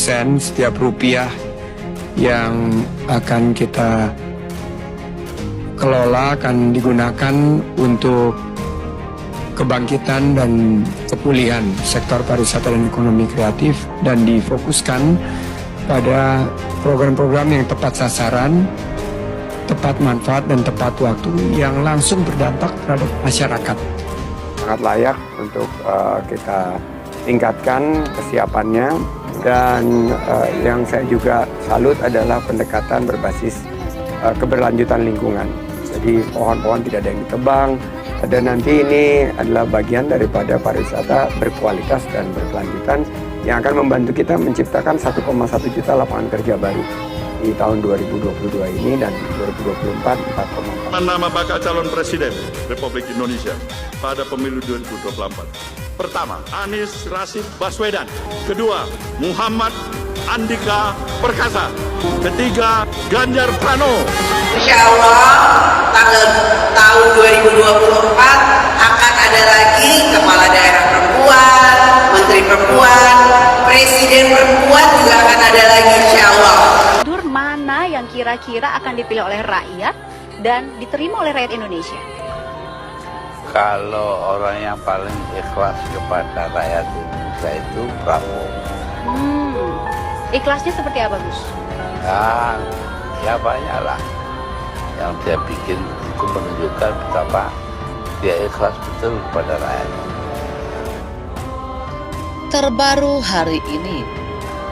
sen setiap rupiah yang akan kita kelola akan digunakan untuk kebangkitan dan kepulihan sektor pariwisata dan ekonomi kreatif, dan difokuskan pada program-program yang tepat sasaran, tepat manfaat dan tepat waktu yang langsung berdampak terhadap masyarakat. Sangat layak untuk kita tingkatkan kesiapannya, dan yang saya juga salut adalah pendekatan berbasis keberlanjutan lingkungan. Jadi pohon-pohon tidak ada yang ditebang, dan nanti ini adalah bagian daripada pariwisata berkualitas dan berkelanjutan yang akan membantu kita menciptakan 1,1 juta lapangan kerja baru di tahun 2022 ini, dan 2024 4,4. Nama bakal calon presiden Republik Indonesia pada pemilu 2024. Pertama, Anies Rashid Baswedan. Kedua, Muhammad Andika Perkasa. Ketiga, Ganjar Pranowo. Insya Allah tahun 2024 akan ada lagi kepala daerah perempuan, menteri perempuan, presiden perempuan juga akan ada lagi, insya Allah. Mana yang kira-kira akan dipilih oleh rakyat dan diterima oleh rakyat Indonesia? Kalau orang yang paling ikhlas kepada rakyat Indonesia itu Prabowo. Ikhlasnya seperti apa, Gus? Ya banyak lah. Yang dia bikin itu menunjukkan betapa dia ikhlas betul kepada rakyat. Terbaru hari ini,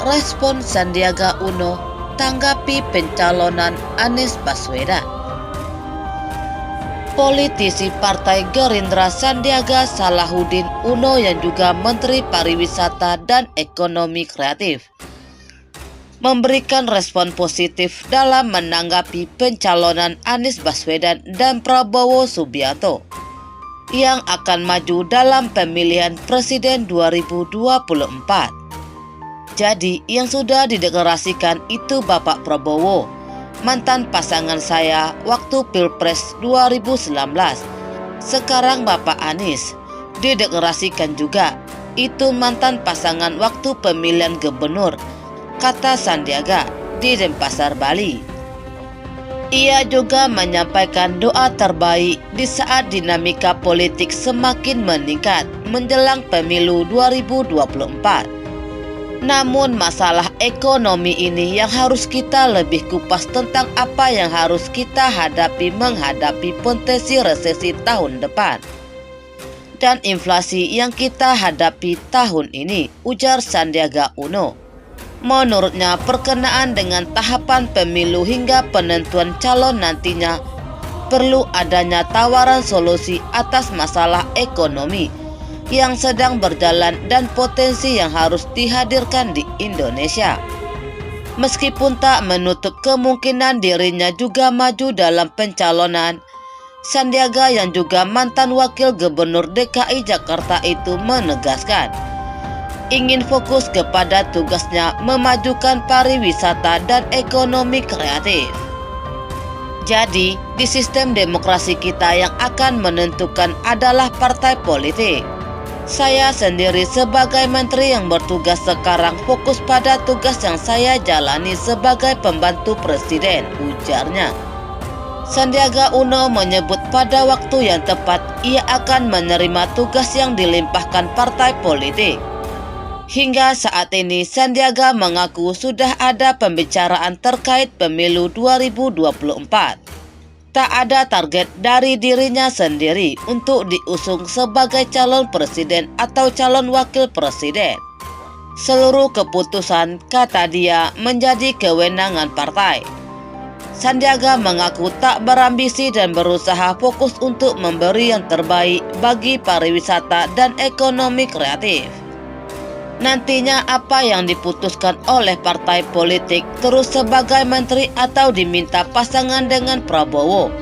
respon Sandiaga Uno tanggapi pencalonan Anies Baswedan. Politisi Partai Gerindra Sandiaga Salahuddin Uno yang juga Menteri Pariwisata dan Ekonomi Kreatif memberikan respon positif dalam menanggapi pencalonan Anies Baswedan dan Prabowo Subianto yang akan maju dalam pemilihan presiden 2024. Jadi yang sudah dideklarasikan itu Bapak Prabowo, mantan pasangan saya waktu Pilpres 2019. Sekarang Bapak Anies dideklarasikan juga itu mantan pasangan waktu pemilihan gubernur, kata Sandiaga di Denpasar, Bali. Ia juga menyampaikan doa terbaik di saat dinamika politik semakin meningkat menjelang pemilu 2024. Namun masalah ekonomi ini yang harus kita lebih kupas tentang apa yang harus kita hadapi menghadapi potensi resesi tahun depan dan inflasi yang kita hadapi tahun ini, ujar Sandiaga Uno. Menurutnya perkenaan dengan tahapan pemilu hingga penentuan calon nantinya perlu adanya tawaran solusi atas masalah ekonomi yang sedang berjalan dan potensi yang harus dihadirkan di Indonesia. Meskipun tak menutup kemungkinan dirinya juga maju dalam pencalonan, Sandiaga yang juga mantan wakil gubernur DKI Jakarta itu menegaskan ingin fokus kepada tugasnya memajukan pariwisata dan ekonomi kreatif. Jadi, di sistem demokrasi kita yang akan menentukan adalah partai politik. Saya sendiri sebagai menteri yang bertugas sekarang fokus pada tugas yang saya jalani sebagai pembantu presiden, ujarnya. Sandiaga Uno menyebut pada waktu yang tepat ia akan menerima tugas yang dilimpahkan partai politik. Hingga saat ini Sandiaga mengaku sudah ada pembicaraan terkait pemilu 2024. Tak ada target dari dirinya sendiri untuk diusung sebagai calon presiden atau calon wakil presiden. Seluruh keputusan, kata dia, menjadi kewenangan partai. Sandiaga mengaku tak berambisi dan berusaha fokus untuk memberi yang terbaik bagi pariwisata dan ekonomi kreatif. Nantinya apa yang diputuskan oleh partai politik terus sebagai menteri atau diminta pasangan dengan Prabowo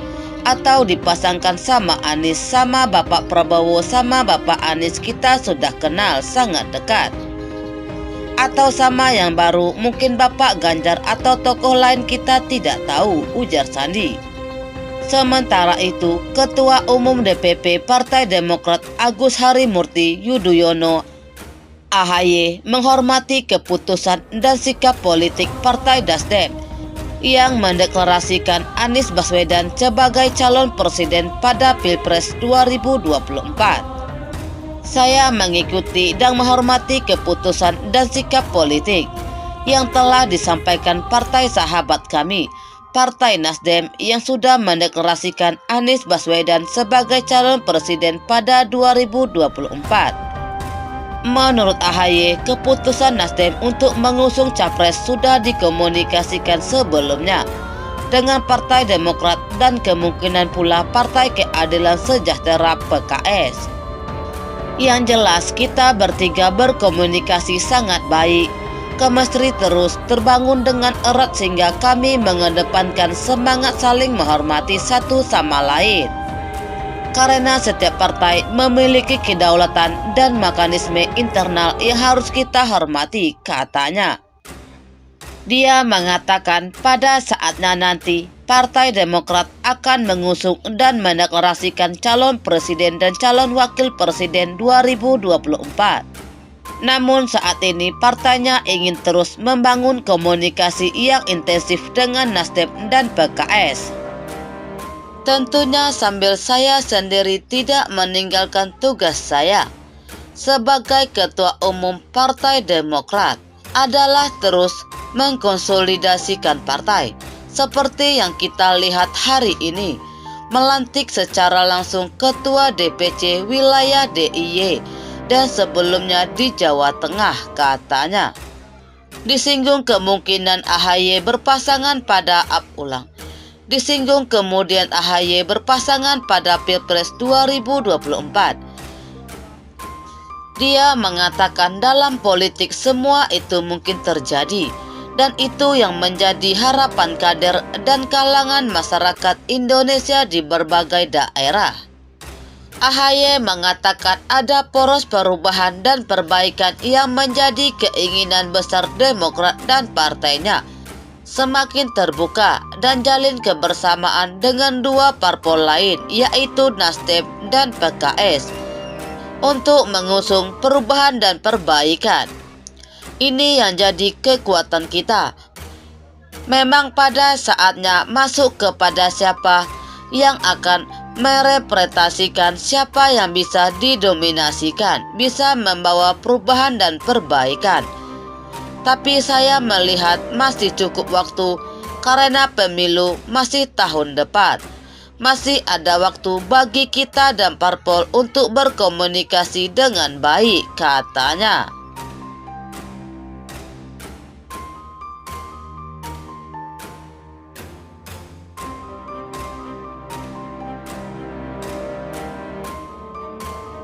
atau dipasangkan sama Anies, sama Bapak Prabowo sama Bapak Anies kita sudah kenal sangat dekat. Atau sama yang baru mungkin Bapak Ganjar atau tokoh lain kita tidak tahu, ujar Sandi. Sementara itu, Ketua Umum DPP Partai Demokrat Agus Harimurti Yudhoyono AHY menghormati keputusan dan sikap politik Partai Nasdem yang mendeklarasikan Anies Baswedan sebagai calon presiden pada Pilpres 2024. Saya mengikuti dan menghormati keputusan dan sikap politik yang telah disampaikan partai sahabat kami, Partai Nasdem, yang sudah mendeklarasikan Anies Baswedan sebagai calon presiden pada 2024. Menurut AHY, keputusan Nasdem untuk mengusung capres sudah dikomunikasikan sebelumnya dengan Partai Demokrat dan kemungkinan pula Partai Keadilan Sejahtera (PKS). Yang jelas kita bertiga berkomunikasi sangat baik, chemistry terus terbangun dengan erat sehingga kami mengedepankan semangat saling menghormati satu sama lain. Karena setiap partai memiliki kedaulatan dan mekanisme internal yang harus kita hormati, katanya. Dia mengatakan pada saatnya nanti Partai Demokrat akan mengusung dan mendeklarasikan calon presiden dan calon wakil presiden 2024. Namun saat ini partainya ingin terus membangun komunikasi yang intensif dengan Nasdem dan PKS. Tentunya sambil saya sendiri tidak meninggalkan tugas saya sebagai Ketua Umum Partai Demokrat adalah terus mengkonsolidasikan partai seperti yang kita lihat hari ini, melantik secara langsung Ketua DPC wilayah DIY dan sebelumnya di Jawa Tengah, katanya. Disinggung kemungkinan AHY berpasangan pada Disinggung kemudian AHY berpasangan pada Pilpres 2024. Dia mengatakan dalam politik semua itu mungkin terjadi, dan itu yang menjadi harapan kader dan kalangan masyarakat Indonesia di berbagai daerah. AHY mengatakan ada poros perubahan dan perbaikan yang menjadi keinginan besar Demokrat dan partainya, semakin terbuka dan jalin kebersamaan dengan dua parpol lain yaitu Nasdem dan PKS untuk mengusung perubahan dan perbaikan. Ini yang jadi kekuatan kita. Memang pada saatnya masuk kepada siapa yang akan merepresentasikan, siapa yang bisa didominasikan, bisa membawa perubahan dan perbaikan. Tapi saya melihat masih cukup waktu karena pemilu masih tahun depan. Masih ada waktu bagi kita dan parpol untuk berkomunikasi dengan baik, katanya.